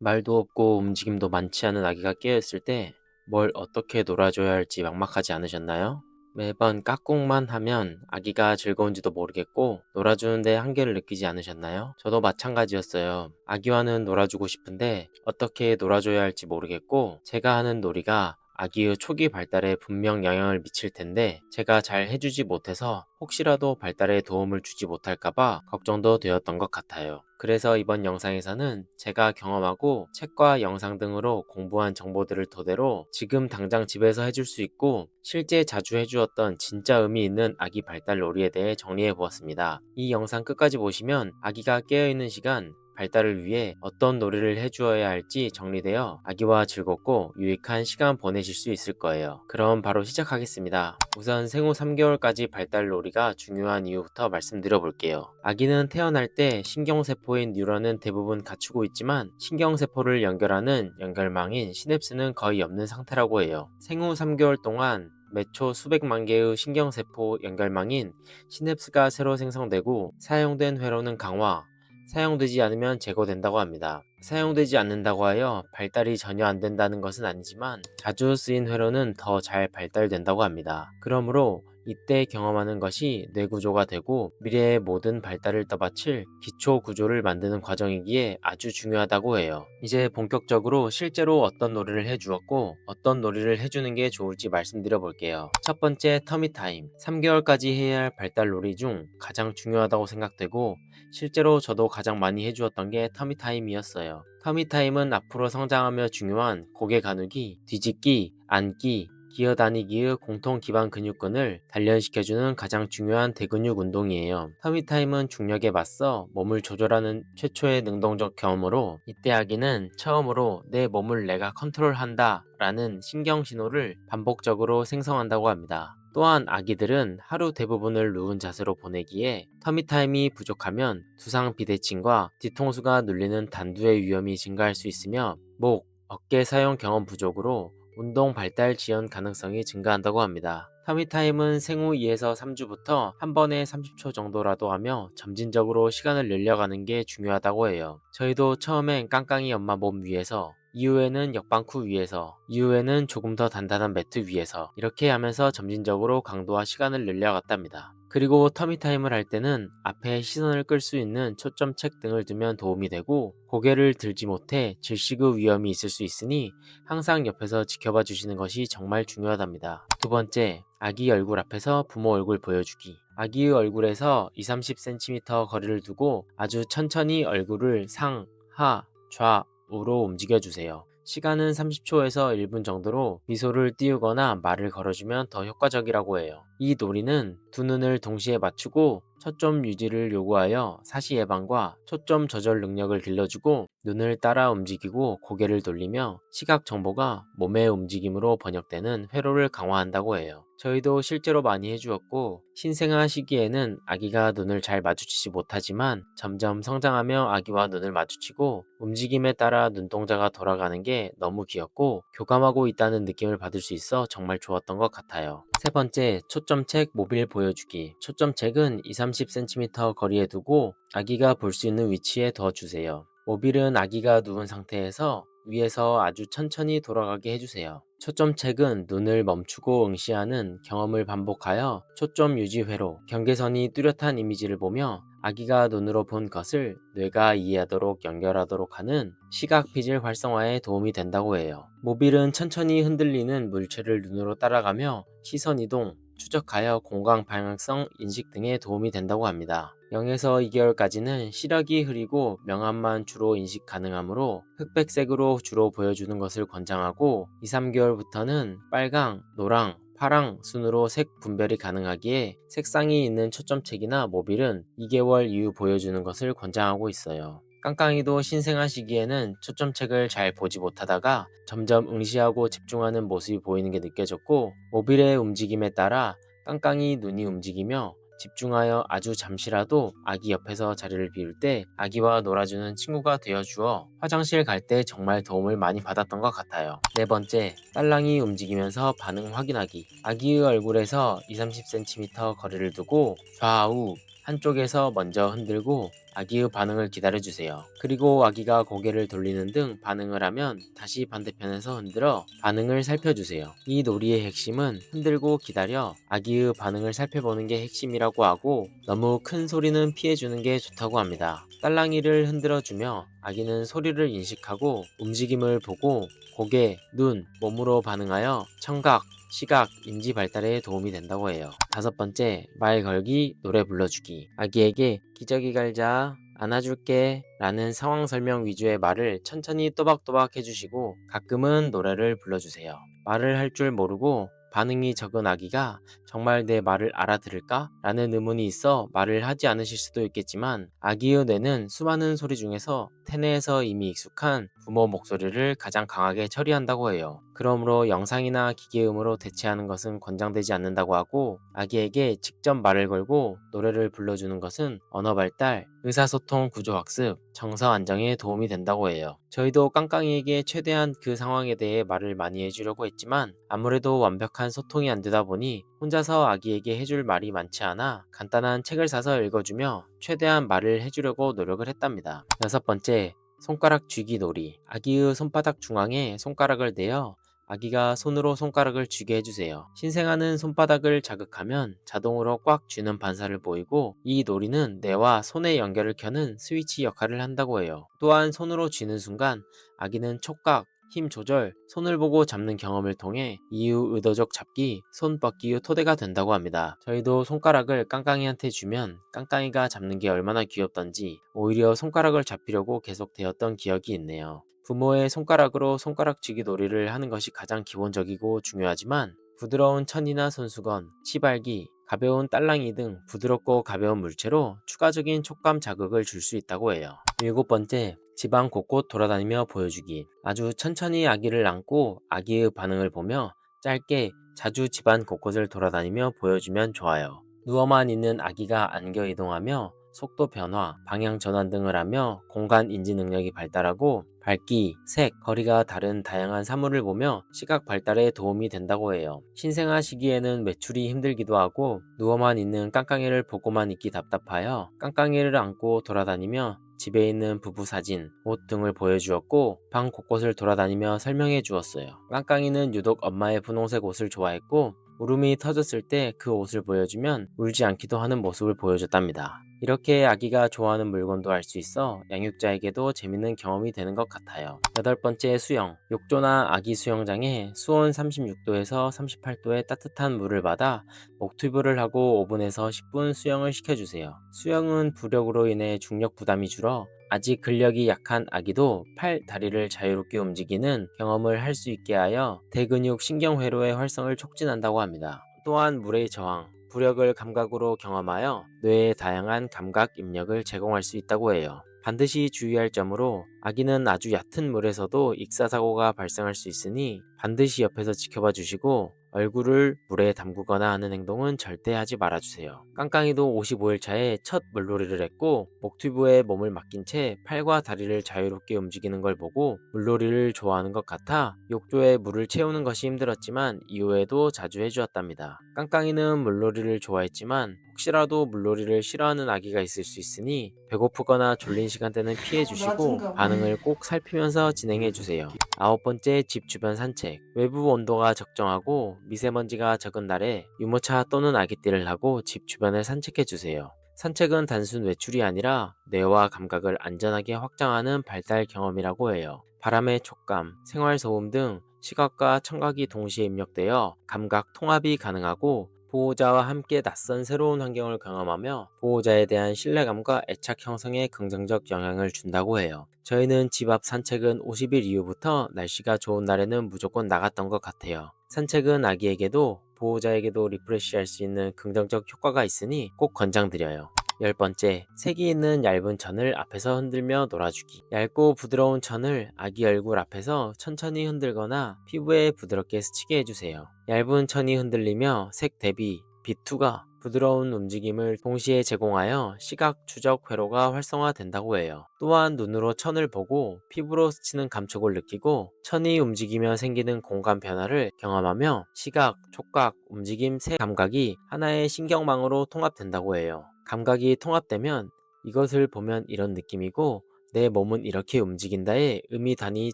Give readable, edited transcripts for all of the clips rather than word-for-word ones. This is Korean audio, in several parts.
말도 없고 움직임도 많지 않은 아기가 깨어있을 때 뭘 어떻게 놀아줘야 할지 막막하지 않으셨나요? 매번 깍꿍만 하면 아기가 즐거운지도 모르겠고 놀아주는데 한계를 느끼지 않으셨나요? 저도 마찬가지였어요. 아기와는 놀아주고 싶은데 어떻게 놀아줘야 할지 모르겠고 제가 하는 놀이가 아기의 초기 발달에 분명 영향을 미칠 텐데 제가 잘 해주지 못해서 혹시라도 발달에 도움을 주지 못할까봐 걱정도 되었던 것 같아요. 그래서 이번 영상에서는 제가 경험하고 책과 영상 등으로 공부한 정보들을 토대로 지금 당장 집에서 해줄 수 있고 실제 자주 해주었던 진짜 의미 있는 아기 발달 놀이에 대해 정리해 보았습니다. 이 영상 끝까지 보시면 아기가 깨어있는 시간, 발달을 위해 어떤 놀이를 해주어야 할지 정리되어 아기와 즐겁고 유익한 시간 보내실 수 있을 거예요. 그럼 바로 시작하겠습니다. 우선 생후 3개월까지 발달 놀이가 중요한 이유부터 말씀드려 볼게요. 아기는 태어날 때 신경세포인 뉴런은 대부분 갖추고 있지만 신경세포를 연결하는 연결망인 시냅스는 거의 없는 상태라고 해요. 생후 3개월 동안 매초 수백만 개의 신경세포 연결망인 시냅스가 새로 생성되고 사용된 회로는 강화, 사용되지 않으면 제거된다고 합니다. 사용되지 않는다고 하여 발달이 전혀 안 된다는 것은 아니지만 자주 쓰인 회로는 더 잘 발달된다고 합니다. 그러므로 이때 경험하는 것이 뇌 구조가 되고 미래의 모든 발달을 떠받칠 기초 구조를 만드는 과정이기에 아주 중요하다고 해요. 이제 본격적으로 실제로 어떤 놀이를 해주었고 어떤 놀이를 해주는 게 좋을지 말씀드려 볼게요. 첫 번째, 터미타임. 3개월까지 해야 할 발달 놀이 중 가장 중요하다고 생각되고 실제로 저도 가장 많이 해주었던 게 터미타임이었어요. 터미타임은 앞으로 성장하며 중요한 고개 가누기, 뒤집기, 앉기, 기어다니기의 공통 기반 근육근을 단련시켜주는 가장 중요한 대근육 운동이에요. 터미타임은 중력에 맞서 몸을 조절하는 최초의 능동적 경험으로 이때 아기는 처음으로 내 몸을 내가 컨트롤한다 라는 신경 신호를 반복적으로 생성한다고 합니다. 또한 아기들은 하루 대부분을 누운 자세로 보내기에 터미타임이 부족하면 두상 비대칭과 뒤통수가 눌리는 단두의 위험이 증가할 수 있으며 목, 어깨 사용 경험 부족으로 운동 발달 지연 가능성이 증가한다고 합니다. 터미타임은 생후 2에서 3주부터 한 번에 30초 정도라도 하며 점진적으로 시간을 늘려가는 게 중요하다고 해요. 저희도 처음엔 깡깡이 엄마 몸 위에서 이후에는 옆방쿠 위에서, 이후에는 조금 더 단단한 매트 위에서 이렇게 하면서 점진적으로 강도와 시간을 늘려갔답니다. 그리고 터미타임을 할 때는 앞에 시선을 끌 수 있는 초점책 등을 두면 도움이 되고 고개를 들지 못해 질식의 위험이 있을 수 있으니 항상 옆에서 지켜봐 주시는 것이 정말 중요하답니다. 두 번째, 아기 얼굴 앞에서 부모 얼굴 보여주기. 아기의 얼굴에서 2-30cm 거리를 두고 아주 천천히 얼굴을 상, 하, 좌, 우로 움직여주세요. 시간은 30초에서 1분 정도로 미소를 띄우거나 말을 걸어주면 더 효과적이라고 해요. 이 놀이는 두 눈을 동시에 맞추고 초점 유지를 요구하여 사시 예방과 초점 조절 능력을 길러주고 눈을 따라 움직이고 고개를 돌리며 시각 정보가 몸의 움직임으로 번역되는 회로를 강화한다고 해요. 저희도 실제로 많이 해주었고 신생아 시기에는 아기가 눈을 잘 마주치지 못하지만 점점 성장하며 아기와 눈을 마주치고 움직임에 따라 눈동자가 돌아가는 게 너무 귀엽고 교감하고 있다는 느낌을 받을 수 있어 정말 좋았던 것 같아요. 세 번째, 초점책 모빌 보여주기. 초점책은 2-30cm 거리에 두고 아기가 볼 수 있는 위치에 둬 주세요. 모빌은 아기가 누운 상태에서 위에서 아주 천천히 돌아가게 해주세요. 초점책은 눈을 멈추고 응시하는 경험을 반복하여 초점 유지 회로, 경계선이 뚜렷한 이미지를 보며 아기가 눈으로 본 것을 뇌가 이해하도록 연결하도록 하는 시각 피질 활성화에 도움이 된다고 해요. 모빌은 천천히 흔들리는 물체를 눈으로 따라가며 시선 이동, 추적하여 공간 방향성 인식 등에 도움이 된다고 합니다. 0에서 2개월까지는 시력이 흐리고 명암만 주로 인식 가능하므로 흑백색으로 주로 보여주는 것을 권장하고 2-3개월부터는 빨강, 노랑, 파랑 순으로 색 분별이 가능하기에 색상이 있는 초점책이나 모빌은 2개월 이후 보여주는 것을 권장하고 있어요. 깡깡이도 신생아 시기에는 초점책을 잘 보지 못하다가 점점 응시하고 집중하는 모습이 보이는 게 느껴졌고 모빌의 움직임에 따라 깡깡이 눈이 움직이며 집중하여 아주 잠시라도 아기 옆에서 자리를 비울 때 아기와 놀아주는 친구가 되어주어 화장실 갈 때 정말 도움을 많이 받았던 것 같아요. 네 번째, 딸랑이 움직이면서 반응 확인하기. 아기의 얼굴에서 2-30cm 거리를 두고 좌우 한쪽에서 먼저 흔들고 아기의 반응을 기다려주세요. 그리고 아기가 고개를 돌리는 등 반응을 하면 다시 반대편에서 흔들어 반응을 살펴주세요. 이 놀이의 핵심은 흔들고 기다려 아기의 반응을 살펴보는 게 핵심이라고 하고, 너무 큰 소리는 피해주는 게 좋다고 합니다. 딸랑이를 흔들어주며 아기는 소리를 인식하고 움직임을 보고 고개, 눈, 몸으로 반응하여 청각, 시각, 인지 발달에 도움이 된다고 해요. 다섯 번째, 말 걸기, 노래 불러주기. 아기에게 기저귀 갈자, 안아줄게 라는 상황 설명 위주의 말을 천천히 또박또박 해주시고 가끔은 노래를 불러주세요. 말을 할 줄 모르고 반응이 적은 아기가 정말 내 말을 알아들을까? 라는 의문이 있어 말을 하지 않으실 수도 있겠지만, 아기의 뇌는 수많은 소리 중에서 태뇌에서 이미 익숙한 부모 목소리를 가장 강하게 처리한다고 해요. 그러므로 영상이나 기계음으로 대체하는 것은 권장되지 않는다고 하고, 아기에게 직접 말을 걸고 노래를 불러주는 것은 언어 발달, 의사소통 구조학습, 정서 안정에 도움이 된다고 해요. 저희도 깡깡이에게 최대한 그 상황에 대해 말을 많이 해주려고 했지만 아무래도 완벽한 소통이 안 되다 보니 혼자서 아기에게 해줄 말이 많지 않아 간단한 책을 사서 읽어주며 최대한 말을 해주려고 노력을 했답니다. 여섯 번째, 손가락 쥐기 놀이. 아기의 손바닥 중앙에 손가락을 대어 아기가 손으로 손가락을 쥐게 해주세요. 신생아는 손바닥을 자극하면 자동으로 꽉 쥐는 반사를 보이고, 이 놀이는 뇌와 손의 연결을 켜는 스위치 역할을 한다고 해요. 또한 손으로 쥐는 순간 아기는 촉각, 힘 조절, 손을 보고 잡는 경험을 통해 이유 의도적 잡기, 손 뻗기의 토대가 된다고 합니다. 저희도 손가락을 깡깡이한테 주면 깡깡이가 잡는 게 얼마나 귀엽던지 오히려 손가락을 잡히려고 계속 대었던 기억이 있네요. 부모의 손가락으로 손가락 쥐기 놀이를 하는 것이 가장 기본적이고 중요하지만, 부드러운 천이나 손수건, 시발기, 가벼운 딸랑이 등 부드럽고 가벼운 물체로 추가적인 촉감 자극을 줄 수 있다고 해요. 일곱 번째, 집안 곳곳 돌아다니며 보여주기. 아주 천천히 아기를 안고 아기의 반응을 보며 짧게 자주 집안 곳곳을 돌아다니며 보여주면 좋아요. 누워만 있는 아기가 안겨 이동하며 속도 변화, 방향 전환 등을 하며 공간 인지 능력이 발달하고, 밝기, 색, 거리가 다른 다양한 사물을 보며 시각 발달에 도움이 된다고 해요. 신생아 시기에는 외출이 힘들기도 하고 누워만 있는 깡깡이를 보고만 있기 답답하여 깡깡이를 안고 돌아다니며 집에 있는 부부 사진, 옷 등을 보여주었고 방 곳곳을 돌아다니며 설명해 주었어요. 깡깡이는 유독 엄마의 분홍색 옷을 좋아했고, 울음이 터졌을 때 그 옷을 보여주면 울지 않기도 하는 모습을 보여줬답니다. 이렇게 아기가 좋아하는 물건도 알 수 있어 양육자에게도 재밌는 경험이 되는 것 같아요. 여덟 번째, 수영. 욕조나 아기 수영장에 수온 36도에서 38도의 따뜻한 물을 받아 목튜브를 하고 5분에서 10분 수영을 시켜주세요. 수영은 부력으로 인해 중력 부담이 줄어 아직 근력이 약한 아기도 팔, 다리를 자유롭게 움직이는 경험을 할 수 있게 하여 대근육 신경회로의 활성을 촉진한다고 합니다. 또한 물의 저항, 부력을 감각으로 경험하여 뇌에 다양한 감각 입력을 제공할 수 있다고 해요. 반드시 주의할 점으로, 아기는 아주 얕은 물에서도 익사사고가 발생할 수 있으니 반드시 옆에서 지켜봐 주시고 얼굴을 물에 담그거나 하는 행동은 절대 하지 말아주세요. 깡깡이도 55일 차에 첫 물놀이를 했고 목튜브에 몸을 맡긴 채 팔과 다리를 자유롭게 움직이는 걸 보고 물놀이를 좋아하는 것 같아 욕조에 물을 채우는 것이 힘들었지만 이후에도 자주 해주었답니다. 깡깡이는 물놀이를 좋아했지만 혹시라도 물놀이를 싫어하는 아기가 있을 수 있으니 배고프거나 졸린 시간대는 피해주시고 반응을 꼭 살피면서 진행해주세요. 아홉 번째, 집 주변 산책. 외부 온도가 적정하고 미세먼지가 적은 날에 유모차 또는 아기띠를 하고 집 주변을 산책해주세요. 산책은 단순 외출이 아니라 뇌와 감각을 안전하게 확장하는 발달 경험이라고 해요. 바람의 촉감, 생활소음 등 시각과 청각이 동시에 입력되어 감각 통합이 가능하고, 보호자와 함께 낯선 새로운 환경을 경험하며 보호자에 대한 신뢰감과 애착 형성에 긍정적 영향을 준다고 해요. 저희는 집 앞 산책은 50일 이후부터 날씨가 좋은 날에는 무조건 나갔던 것 같아요. 산책은 아기에게도 보호자에게도 리프레시할 수 있는 긍정적 효과가 있으니 꼭 권장드려요. 열 번째, 색이 있는 얇은 천을 앞에서 흔들며 놀아주기. 얇고 부드러운 천을 아기 얼굴 앞에서 천천히 흔들거나 피부에 부드럽게 스치게 해주세요. 얇은 천이 흔들리며 색 대비, 빛투가 부드러운 움직임을 동시에 제공하여 시각 추적 회로가 활성화된다고 해요. 또한 눈으로 천을 보고 피부로 스치는 감촉을 느끼고 천이 움직이며 생기는 공간 변화를 경험하며 시각, 촉각, 움직임 세 감각이 하나의 신경망으로 통합된다고 해요. 감각이 통합되면 이것을 보면 이런 느낌이고 내 몸은 이렇게 움직인다에 의미 단위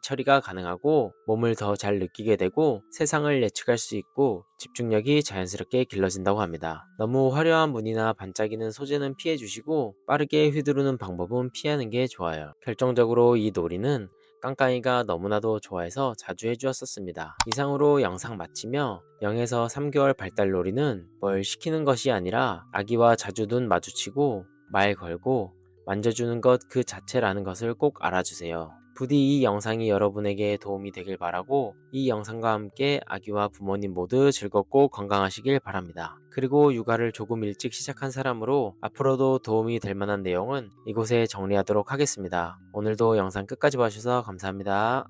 처리가 가능하고 몸을 더 잘 느끼게 되고 세상을 예측할 수 있고 집중력이 자연스럽게 길러진다고 합니다. 너무 화려한 무늬나 반짝이는 소재는 피해 주시고 빠르게 휘두르는 방법은 피하는 게 좋아요. 결정적으로 이 놀이는 깡깡이가 너무나도 좋아해서 자주 해주었었습니다. 이상으로 영상 마치며 0에서 3개월 발달 놀이는 뭘 시키는 것이 아니라 아기와 자주 눈 마주치고 말 걸고 만져주는 것 그 자체라는 것을 꼭 알아주세요. 부디 이 영상이 여러분에게 도움이 되길 바라고 이 영상과 함께 아기와 부모님 모두 즐겁고 건강하시길 바랍니다. 그리고 육아를 조금 일찍 시작한 사람으로 앞으로도 도움이 될 만한 내용은 이곳에 정리하도록 하겠습니다. 오늘도 영상 끝까지 봐주셔서 감사합니다.